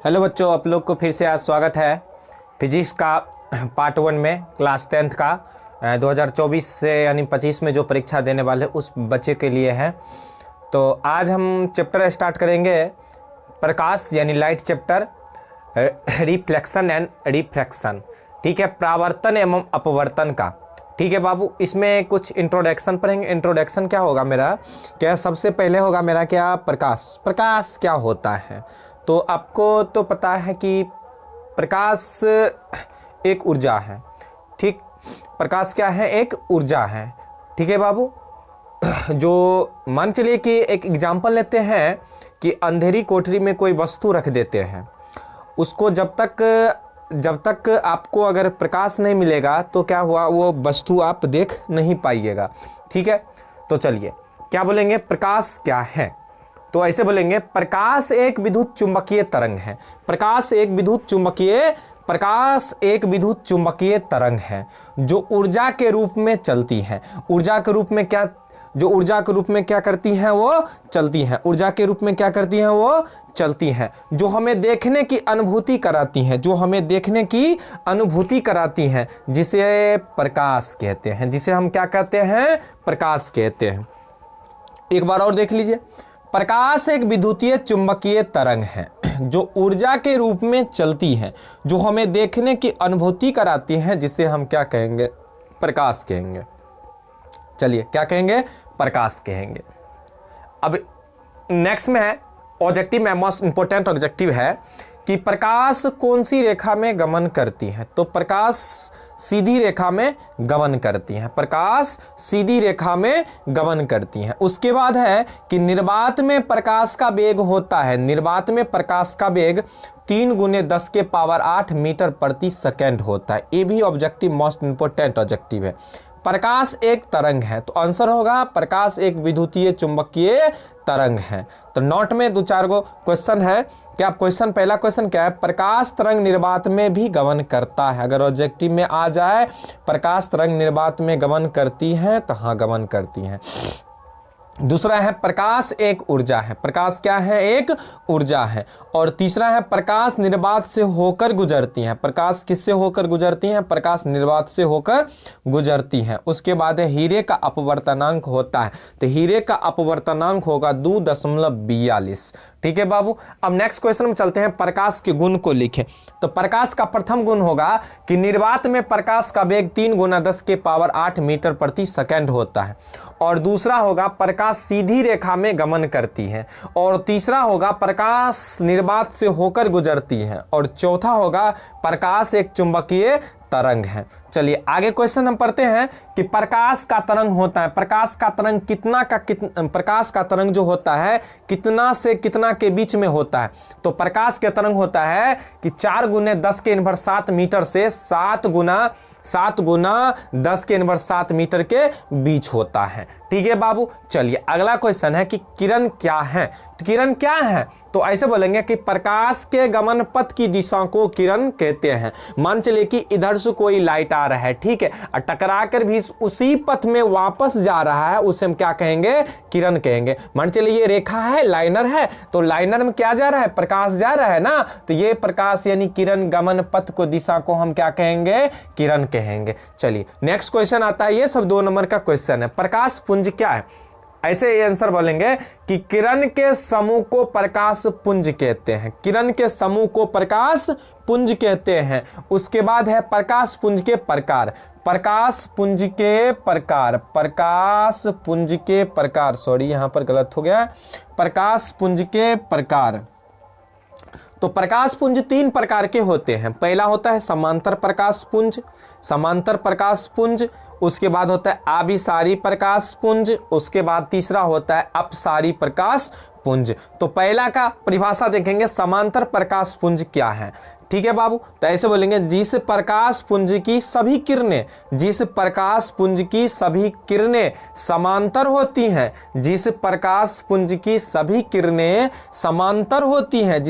Hello बच्चों, आप लोग को फिर से आज स्वागत है फिजिक्स का पार्ट 1 में क्लास 10th का 2024 से यानी 25 में जो परीक्षा देने वाले उस बच्चे के लिए है। तो आज हम चैप्टर स्टार्ट करेंगे प्रकाश यानी light chapter, reflection and refraction. ठीक है, परावर्तन एवं अपवर्तन का। ठीक है बाबू, इसमें कुछ इंट्रोडक्शन पढ़ेंगे। इंट्रोडक्शन क्या होगा मेरा, क्या सबसे पहले होगा मेरा क्या, प्रकाश क्या होता है। तो आपको तो पता है कि प्रकाश एक ऊर्जा है। ठीक, प्रकाश क्या है, एक ऊर्जा है। ठीक है बाबू, जो मान चलिए कि एक एग्जांपल लेते हैं कि अंधेरी कोठरी में कोई वस्तु रख देते हैं, उसको जब तक आपको अगर प्रकाश नहीं मिलेगा तो क्या हुआ, वो वस्तु आप देख नहीं पाइएगा। ठीक है, तो चलिए क्या बोलेंगे, प्रकाश क्या है। तो ऐसे बोलेंगे प्रकाश एक विद्युत चुंबकीय तरंग है। प्रकाश एक विद्युत चुंबकीय तरंग है जो ऊर्जा के रूप में चलती है। ऊर्जा के रूप में क्या करती हैं, वो चलती हैं। ऊर्जा के रूप में क्या करती हैं, वो चलती हैं, जो हमें देखने की अनुभूति कराती हैं, जिसे प्रकाश कहते हैं, जिसे हम क्या कहते हैं, प्रकाश कहते हैं। एक बार और देख लीजिए, प्रकाश एक विद्युतीय चुंबकीय तरंग है जो ऊर्जा के रूप में चलती है, जो हमें देखने की अनुभूति कराती है, जिसे हम क्या कहेंगे, प्रकाश कहेंगे। चलिए क्या कहेंगे, प्रकाश कहेंगे। अब नेक्स्ट में है ऑब्जेक्टिव में, मोस्ट इंपोर्टेंट ऑब्जेक्टिव है कि प्रकाश कौन सी रेखा में गमन करती है। तो प्रकाश सीधी रेखा में गमन करती हैं। प्रकाश सीधी रेखा में गमन करती हैं। उसके बाद है कि निर्वात में प्रकाश का वेग होता है। निर्वात में प्रकाश का वेग 3 × 10⁸ मीटर प्रति सेकेंड होता है। ये भी ऑब्जेक्टिव मोस्ट इंपोर्टेंट ऑब्जेक्टिव है। प्रकाश एक तरंग है, तो आंसर होगा प्रकाश एक विद्युतीय चुंबकीय तरंग है। तो नोट में 2-4 गो क्वेश्चन है। क्या क्वेश्चन, पहला क्वेश्चन क्या है, प्रकाश तरंग निर्वात में भी गमन करता है। अगर ऑब्जेक्टिव में आ जाए प्रकाश तरंग निर्वात में गमन करती है, तो हाँ गमन करती है। दूसरा है प्रकाश एक ऊर्जा है। प्रकाश क्या है, एक ऊर्जा है। और तीसरा है प्रकाश निर्वात से होकर गुजरती है। प्रकाश किससे होकर गुजरती हैं, प्रकाश निर्वात से होकर गुजरती है। उसके बाद है हीरे का अपवर्तनांक होता है। तो हीरे का अपवर्तनांक होगा 2.42। ठीक है बाबू, अब नेक्स्ट क्वेश्चन में चलते हैं, प्रकाश के गुण को लिखें। तो प्रकाश का प्रथम गुण होगा कि निर्वात में प्रकाश का वेग 3 × 10⁸ मीटर प्रति सेकेंड होता है। और दूसरा होगा प्रकाश सीधी रेखा में गमन करती है। और तीसरा होगा प्रकाश निर्वात से होकर गुजरती है। और चौथा होगा प्रकाश एक चुंबकीय तरंग है। चलिए आगे क्वेश्चन हम पढ़ते हैं कि प्रकाश का तरंग होता है। प्रकाश का तरंग प्रकाश का तरंग जो होता है कितना से कितना के बीच में होता है। तो प्रकाश के तरंग होता है कि 4 × 10⁻7 मीटर से 7 × 10⁻7 मीटर के बीच होता है। ठीक है बाबू, चलिए अगला क्वेश्चन है कि किरण क्या है। तो किरण क्या है, तो ऐसे बोलेंगे कि प्रकाश के गमन पथ की दिशा को किरण कहते हैं। मान चलिए कि इधर से कोई लाइट आ रहा है, ठीक है, और टकरा कर भी उसी पथ में वापस जा रहा है, उसे हम क्या कहेंगे, किरण कहेंगे। मान चलिए ये रेखा है, लाइनर है, तो लाइनर में क्या जा रहा है, प्रकाश जा रहा है ना, तो ये प्रकाश यानी किरण गमन पथ को दिशा को हम क्या कहेंगे, किरण कहेंगे। चलिए नेक्स्ट क्वेश्चन आता है, ये सब 2 नंबर का क्वेश्चन है, प्रकाश पुंज क्या है। ऐसे आंसर बोलेंगे कि किरण के समूह को प्रकाश पुंज कहते हैं। किरण के समूह को प्रकाश पुंज कहते हैं। उसके बाद है प्रकाश पुंज के प्रकार। सॉरी यहां पर गलत हो गया, प्रकाश पुंज के प्रकार। तो प्रकाश पुंज 3 प्रकार के होते हैं। पहला होता है समांतर प्रकाश पुंज, उसके बाद होता है आभिसारी प्रकाश पुंज, उसके बाद तीसरा होता है अपसारी प्रकाश पुंज। तो पहला का परिभाषा देखेंगे, समांतर प्रकाश पुंज क्या है। ठीक है बाबू, तो ऐसे बोलेंगे जिस प्रकाश पुंज की सभी किरणें समांतर होती हैं,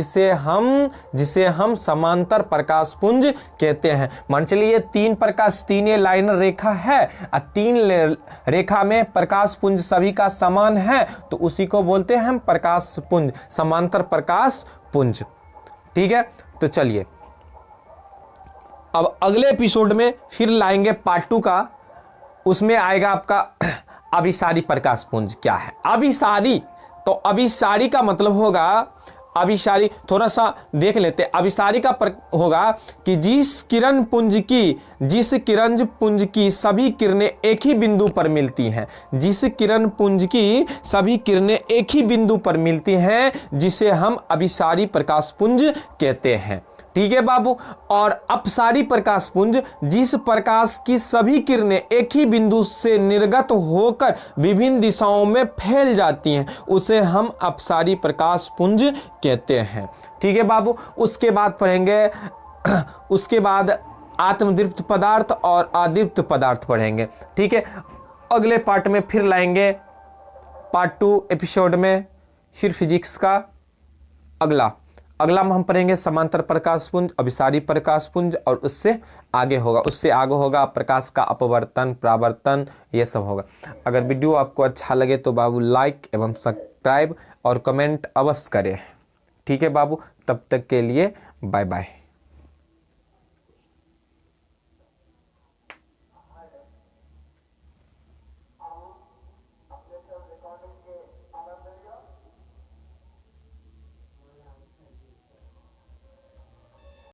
जिसे हम समांतर प्रकाश पुंज कहते हैं। मान चलिए ये 3 लाइनर रेखा है, 3 रेखा में प्रकाश पुंज सभी का समान है, तो उसी को बोलते हैं हम प्रकाश पुंज, समांतर प्रकाश पुंज। ठीक है, तो चलिए अब अगले एपिसोड में फिर लाएंगे पार्ट 2 का। उसमें आएगा आपका अभिसारी प्रकाश पुंज क्या है। अभिसारी, तो अभिसारी का मतलब होगा, अभिसारी थोड़ा सा देख लेते हैं। अभिसारी का होगा कि जिस किरण पुंज की सभी किरणें एक ही बिंदु पर मिलती हैं, जिस किरण पुंज की सभी किरणें एक ही बिंदु पर मिलती हैं, जिसे हम अभिसारी प्रकाश पुंज कहते हैं। ठीक है बाबू। और अपसारी प्रकाश पुंज, जिस प्रकाश की सभी किरणें एक ही बिंदु से निर्गत होकर विभिन्न दिशाओं में फैल जाती हैं, उसे हम अपसारी प्रकाश पुंज कहते हैं। ठीक है बाबू। उसके बाद पढ़ेंगे उसके बाद आत्मदीप्त पदार्थ और अदीप्त पदार्थ पढ़ेंगे। ठीक है, अगले पार्ट में फिर लाएंगे पार्ट 2 एपिसोड में, फिर फिजिक्स का अगला में हम पढ़ेंगे समांतर प्रकाश पुंज, अभिसारी प्रकाश पुंज, और उससे आगे होगा प्रकाश का अपवर्तन, परावर्तन, ये सब होगा। अगर वीडियो आपको अच्छा लगे तो बाबू लाइक एवं सब्सक्राइब और कमेंट अवश्य करें। ठीक है बाबू, तब तक के लिए बाय बाय।